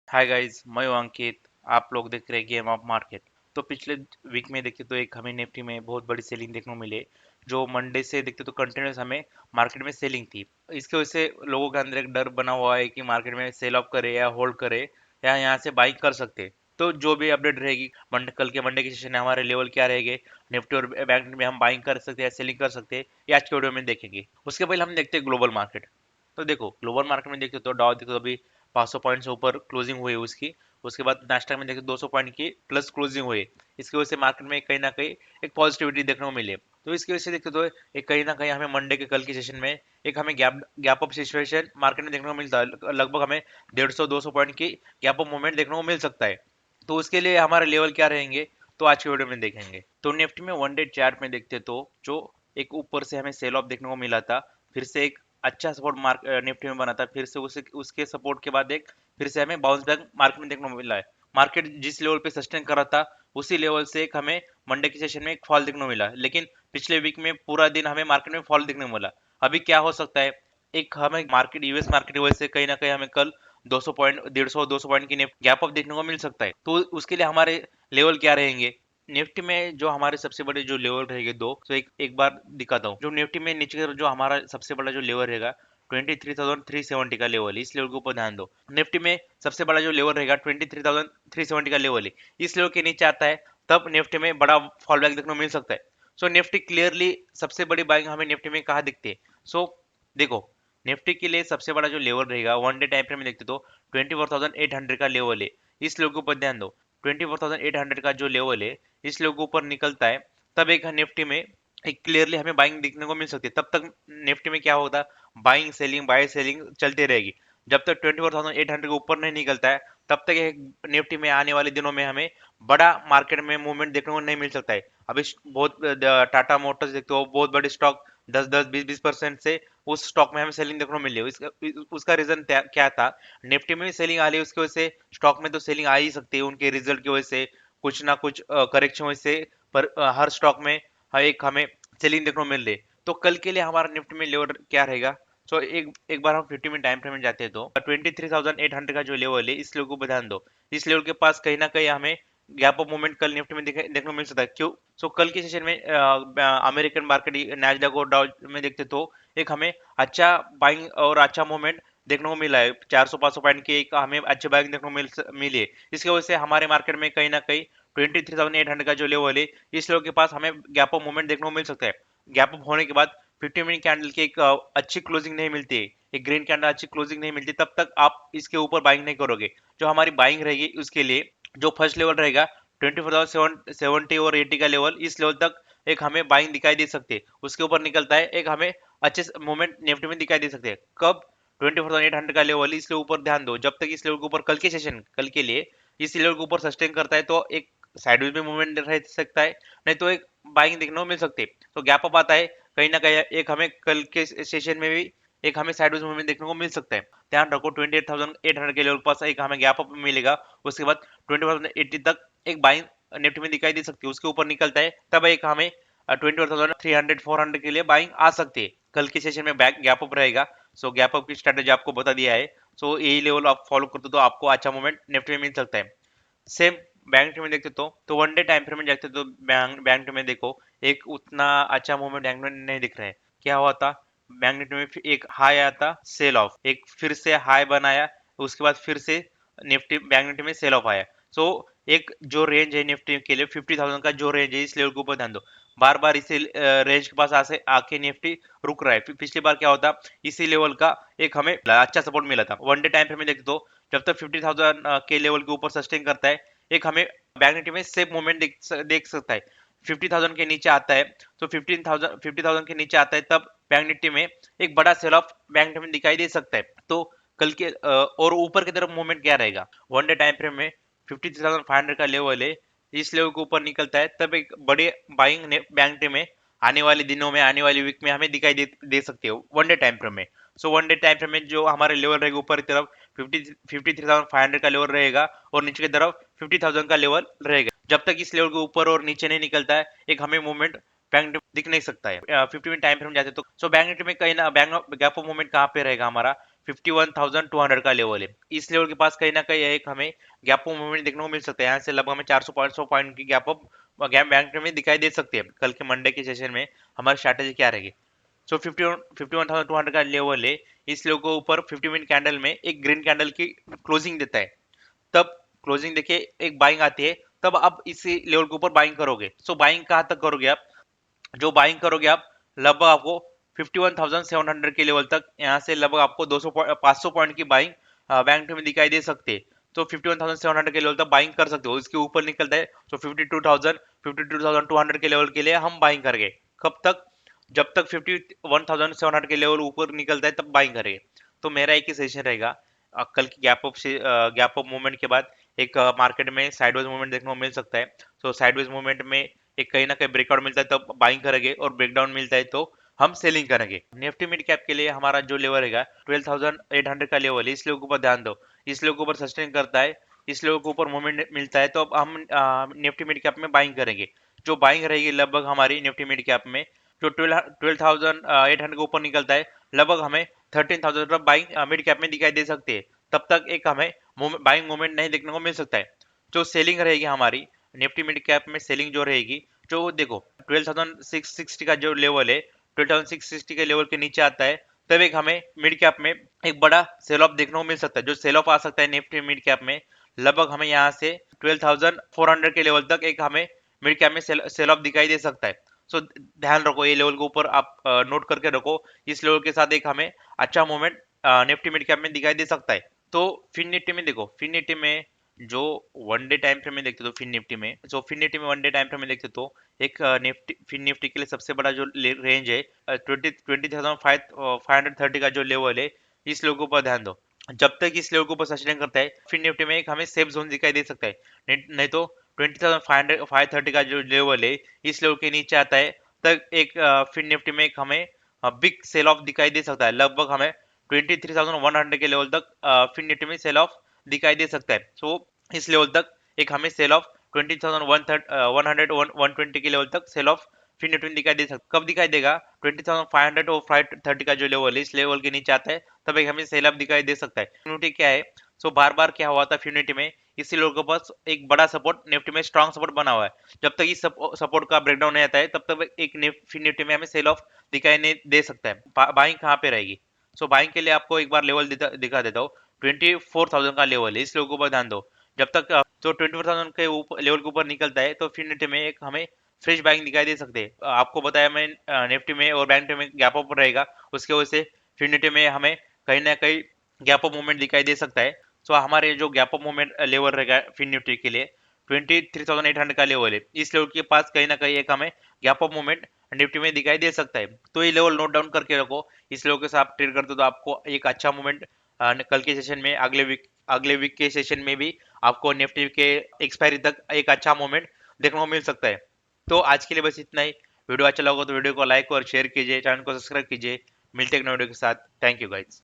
Hi guys, मैं हूं अंकित। आप लोग देख रहे हैं गेम ऑफ मार्केट। तो पिछले वीक में देखते तो एक हमें निफ्टी में बहुत बड़ी सेलिंग देखने को मिले। जो मंडे से देखते तो कंटिन्यूस हमें मार्केट में सेलिंग थी। इसके वजह से लोगों के अंदर एक डर बना हुआ है कि मार्केट में सेल ऑफ करे या होल्ड करे या यहाँ से बाइंग कर सकते। तो जो भी अपडेट रहेगी मंडे, कल के मंडे के सेशन में हमारे लेवल क्या रहेंगे, निफ्टी और बैंक में हम बाइंग कर सकते हैं या सेलिंग कर सकते हैं, ये आज के वीडियो में देखेंगे। उसके पहले हम देखते हैं ग्लोबल मार्केट। तो देखो ग्लोबल मार्केट में देखते तो डाउ देखो अभी 500 पॉइंट से ऊपर क्लोजिंग हुई है उसकी। उसके बाद नास्डैक में देखते 200 पॉइंट की प्लस क्लोजिंग हुई। इसकी वजह से मार्केट में कहीं ना कहीं एक पॉजिटिविटी देखने को मिली। तो इसकी वजह से देखते तो एक कहीं ना कहीं हमें मंडे के कल के सेशन में एक हमें gap gap up situation market में देखने को मिलता है। लगभग हमें 150-200 पॉइंट की गैप अप मूवमेंट देखने को मिल सकता है। तो उसके लिए हमारे लेवल क्या रहेंगे, तो आज की वीडियो में देखेंगे। तो निफ्टी में वन डे चार्ट में देखते तो जो एक ऊपर से हमें सेल ऑफ देखने को मिला था, फिर से एक अच्छा सपोर्ट मार्क निफ्टी में बना था, फिर से उसे उसके सपोर्ट के बाद एक फिर से हमें बाउंस बैक मार्केट में देखने को मिला है। मार्केट जिस लेवल पे सस्टेन कर रहा था उसी लेवल से एक हमें मंडे के सेशन में एक फॉल देखने को मिला, लेकिन पिछले वीक में पूरा दिन हमें मार्केट में फॉल देखने को मिला। अभी क्या हो सकता है, एक हमें मार्केट यूएस मार्केट की वजह से कहीं ना कहीं हमें कल 200 पॉइंट 150-200 पॉइंट की गैप अप देखने को मिल सकता है। तो उसके लिए हमारे लेवल क्या रहेंगे। निफ्टी में जो हमारे सबसे बड़े जो लेवल रहेंगे दो, तो एक एक बार दिखाता हूँ। जो निफ्टी में नीचे का जो हमारा सबसे बड़ा जो लेवल रहेगा 23,370 का लेवल है, इस लेवल के ऊपर ध्यान दो। निफ्टी में सबसे बड़ा जो लेवल रहेगा 23,370 का लेवल है, इस लेवल के नीचे आता है तब निफ्टी में बड़ा फॉल बैक देखने को मिल सकता है। सो निफ्टी क्लियरली सबसे बड़ी बाइंग हमें निफ्टी में कहाँ दिखती है। सो देखो निफ्टी के लिए सबसे बड़ा जो लेवल रहेगा वन डे टाइम फ्रेम में देखते तो 24,800 का लेवल है, इस लेवल के ऊपर ध्यान दो। 24,800 का जो लेवल है इस लेवल के ऊपर निकलता है तब एक निफ्टी में एक क्लियरली हमें बाइंग देखने को मिल सकती है। तब तक निफ्टी में क्या होता है, बाय सेलिंग चलती रहेगी। जब तक 24,800 के ऊपर नहीं निकलता है तब तक एक निफ्टी में आने वाले दिनों में हमें बड़ा मार्केट में मूवमेंट देखने को नहीं मिल सकता है। अभी बहुत टाटा मोटर्स देखते हो, बहुत बड़े स्टॉक 10-10 20-20% से उस स्टॉक में हमें सेलिंग देखने को मिली है। उसका रीजन क्या था, निफ्टी में भी सेलिंग आ रही है, उसकी वजह से स्टॉक में तो सेलिंग आ ही सकती है उनके रिजल्ट की वजह से, कुछ ना कुछ करेक्शन वजह से। पर हर स्टॉक में एक हमें सेलिंग देखने को मिल रही है। तो कल के लिए हमारा निफ्टी में लेवल क्या रहेगा। सो एक एक बार हम 50 मिनट टाइम फ्रेम में जाते हैं तो 23,800 का जो लेवल है इस लेवल को ध्यान दो। इस लेवल के पास कहीं ना कहीं हमें गैप ऑफ मूवमेंट कल निफ्टी में देखने को मिल सकता है। क्यों, सो कल के सेशन में अमेरिकन मार्केट नैस्डैक और डाउ में देखते तो एक हमें अच्छा बाइंग और अच्छा मूवमेंट देखने को मिला है। 400-500 पॉइंट की एक हमें अच्छी बाइंग देखने को मिली है। इसकी वजह से हमारे मार्केट में कहीं ना कहीं 23,800 का जो लेवल है इस लेवल के पास हमें गैप ऑफ मूवमेंट देखने को मिल सकता है। गैप अप होने के बाद 50 मिनट कैंडल की एक अच्छी क्लोजिंग नहीं मिलती है, एक ग्रीन कैंडल अच्छी क्लोजिंग नहीं मिलती, तब तक आप इसके ऊपर बाइंग नहीं करोगे। जो हमारी बाइंग रहेगी उसके लिए जो फर्स्ट लेवल रहेगा 24,770 और 80 का लेवल, इस लेवल तक एक हमें बाइंग दिखाई दे सकती है। उसके ऊपर निकलता है एक हमें अच्छे मूवमेंट निफ्टी में दिखाई दे सकते हैं। कब, 24,800 का लेवल, इसके ऊपर ध्यान दो। जब तक इस लेवल के ऊपर कल के सेशन कल के लिए इस लेवल के ऊपर सस्टेन करता है तो एक साइडवेज में मूवमेंट रह सकता है, नहीं तो एक बाइंग देखने को मिल सकती है। तो गैप अप आता है कहीं ना कहीं, एक हमें कल के सेशन में भी एक हमें साइडवेज मूवमेंट देखने को मिल सकता है। ध्यान रखो 28,800 के लेवल पास एक हमें गैप अप मिलेगा। उसके बाद 20,080 तक एक बाइंग निफ्टी में दिखाई दे सकती है, उसके ऊपर निकलता है तब एक हमें 21,300 400 के लिए बाइंग आ सकती है। कल के सेशन में बैक गैप अप रहेगा। सो गैप अप की स्ट्रेटेजी आपको बता दिया है। सो यही लेवल आप फॉलो करते तो आपको अच्छा मूवमेंट निफ्टी में मिल सकता है। सेम बैंक निफ्टी में देखते तो वन डे टाइम फ्रेम में देखते तो बैंक निफ्टी में देखो एक उतना अच्छा मूवमेंट बैंक निफ्टी में नहीं दिख रहा है। क्या हुआ था, बैंक निफ्टी में एक हाई आया था, सेल ऑफ, एक फिर से हाई बनाया, उसके बाद फिर से निफ्टी बैंक निफ्टी में सेल ऑफ आया। सो एक जो रेंज है निफ्टी के लिए 50,000 का जो रेंज है इस लेवल के ऊपर ध्यान दो। बार बार इसी रेंज के पास आसे आके निफ्टी रुक रहा है। पिछली बार क्या होता, इसी लेवल का एक हमें अच्छा सपोर्ट मिला था। वन डे टाइम फ्रेम में देखते तो जब तक 50,000 के लेवल के ऊपर सस्टेन करता है एक हमें बैंक निफ्टी में सेफ मूवमेंट देख सकता है। 50,000 के नीचे आता है तो 50,000 के नीचे आता है तब बैंक निफ्टी में एक बड़ा सेल ऑफ बैंक निफ्टी में दिखाई दे सकता है। तो कल के और ऊपर की तरफ मूवमेंट क्या रहेगा, वन डे टाइम फ्रेम में 53,500 का लेवल है, इस लेवल के ऊपर निकलता है तब एक बड़े बाइंग बैंक निफ्टी में आने वाले दिनों में आने वाली वीक में हमें दिखाई दे सकती है वन डे टाइम फ्रेम में। So one day time frame में जो हमारे लेवल रहेगा ऊपर की तरफ 53,500 का लेवल रहेगा और नीचे की तरफ 50,000 का लेवल रहेगा। जब तक इस लेवल के ऊपर और नीचे नहीं निकलता है एक हमें मूवमेंट बैंक निफ्टी दिख नहीं सकता है। 50 मिनट टाइम फ्रेम जाते तो सो बैंक निफ्टी में कहीं ना बैंक गैप ऑफ मूवमेंट कहाँ पे रहेगा हमारा 51,200 का लेवल है। इस लेवल के पास कहीं ना कहीं एक हमें गैप अप मूवमेंट देखने को मिल सकता है। यहाँ से लगभग हमें 400 पॉइंट की गैप अप गैप बैंक में दिखाई दे सकती है। कल के मंडे के सेशन में हमारी स्ट्रैटेजी क्या रहेगी? सो 51,200 का लेवल है। इस लेवल को ऊपर 50 मिनट कैंडल में एक ग्रीन कैंडल की क्लोजिंग देता है। तब क्लोजिंग देखिए एक बाइंग आती है, तब आप इसी लेवल के ऊपर बाइंग करोगे। सो बाइंग कहाँ तक करोगे आप? जो बाइंग करोगे आप लगभग आपको 51,700 के लेवल तक, यहाँ से लगभग आपको 200 500 पॉइंट की बाइंग बैंक में दिखाई दे सकती है। तो 51,700 के लेवल तक बाइंग कर सकते हो। इसके ऊपर निकलता है तो 52,200 के लेवल के लिए हम बाइंग करेंगे। कब तक? जब तक 51,700 के लेवल ऊपर निकलता है तब बाइंग करेंगे। तो मेरा एक ही सजेशन रहेगा, कल की गैप अप मूवमेंट के बाद एक मार्केट में साइडवेज मूवमेंट देखने को मिल सकता है। तो साइडवेज मूवमेंट में एक कहीं ना कहीं ब्रेकआउट मिलता है तो बाइंग करेंगे, और ब्रेकडाउन मिलता है तो हम सेलिंग करेंगे। निफ्टी मिड कैप के लिए हमारा जो लेवल रहेगा 12,800 का लेवल है। इस लेवल के ऊपर ध्यान दो। इस लेवल के ऊपर सस्टेन करता है, इस लेवल के ऊपर मूवमेंट मिलता है तो अब हम निफ्टी मिड कैप में बाइंग करेंगे। जो बाइंग रहेगी लगभग हमारी निफ्टी मिड कैप में, जो 12,800 के ऊपर निकलता है, लगभग हमें 13,000 का बाइंग मिड कैप में दिखाई दे सकती है। तब तक एक हमें बाइंग मूवमेंट नहीं देखने को मिल सकता है। जो सेलिंग रहेगी हमारी निफ्टी मिड कैप में, सेलिंग जो रहेगी, जो देखो 12,660 का जो लेवल है, 12,660 के लेवल के नीचे आता है तब एक हमें मिड कैप में एक बड़ा सेल ऑफ देखने को मिल सकता है। जो सेल ऑफ आ सकता है निफ्टी मिड कैप में, लगभग हमें यहाँ से 12,400 के लेवल तक एक हमें मिड कैप में सेल ऑफ दिखाई दे सकता है। सो ध्यान रखो, ये लेवल के ऊपर आप नोट करके रखो। इस लेवल के साथ एक हमें अच्छा मूवमेंट निफ्टी मिड कैप में दिखाई दे सकता है। तो फिन निफ्टी में देखो, फिन निफ्टी में जो वन डे टाइम फ्रेम में देखते तो फिन निफ्टी में, जो फिन निफ्टी में वन डे टाइम फ्रेम में देखते तो एक निफ्टी फिन निफ्टी के लिए सबसे बड़ा जो रेंज है 20,530 का जो लेवल है, इस लेवल के ऊपर ध्यान दो। जब तक इस लेवल के ऊपर सस्टेन करता है फिन निफ्टी में एक हमें सेफ जोन दिखाई दे सकता है। नहीं तो 20,530 का जो लेवल है, इस लेवल के नीचे आता है तक एक फिन निफ्टी में एक हमें बिग सेल ऑफ दिखाई दे सकता है। लगभग हमें 23,100 के लेवल तक फिन निफ्टी में सेल ऑफ दिखाई दे सकता है। सो इस लेवल तक एक हमें सेल ऑफ 20,120 के लेवल तक सेल ऑफ फिर निफ्टी में दिखाई दे सकता। कब दिखाई देगा? 20,500 और 530 का जो लेवल है, इस लेवल के नीचे आता है तब एक हमें सेल ऑफ दिखाई दे सकता है। निफ्टी क्या है? सो बार बार क्या हुआ था फिर निफ्टी में, इसी लेवल के पास एक बड़ा सपोर्ट निफ्टी में स्ट्रॉन्ग सपोर्ट बना हुआ है। जब तक इस सपोर्ट का ब्रेकडाउन नहीं आता है तब तक एक फिर निफ्टी में हमें सेल ऑफ दिखाई नहीं दे सकता है। बाइंग कहाँ पे रहेगी? सो बाइंग के लिए आपको एक बार लेवल दिखा देता हूँ। 24,000 का लेवल है, इस लेवल के ऊपर ध्यान दो। जब तक तो 24,000 के ऊपर लेवल के ऊपर निकलता है तो फिर निफ्टी में एक हमें फ्रेश बाइंग दिखाई दे सकते हैं। आपको बताया मैं निफ्टी में और बैंक में गैप अप रहेगा, उसके वजह से फिर निफ्टी में हमें कहीं ना कहीं गैप अप मूवमेंट दिखाई दे सकता है। सो हमारे जो गैप अप मूवमेंट लेवल रहेगा फिर निफ्टी के लिए 23,800 का लेवल है। इस लेवल के पास कहीं ना कहीं एक हमें गैप अप मूवमेंट निफ्टी में दिखाई दे सकता है। तो ये लेवल नोट डाउन करके रखो। इस लेवल के साथ ट्रेड करते हो तो आपको एक अच्छा मूवमेंट कल के सेशन में, अगले वीक के सेशन में भी आपको निफ्टी के एक्सपायरी तक एक अच्छा मूवमेंट देखने को मिल सकता है। तो आज के लिए बस इतना ही। वीडियो अच्छा लगा तो वीडियो को लाइक और शेयर कीजिए, चैनल को सब्सक्राइब कीजिए। मिलते हैं एक नए वीडियो के साथ। Thank you guys.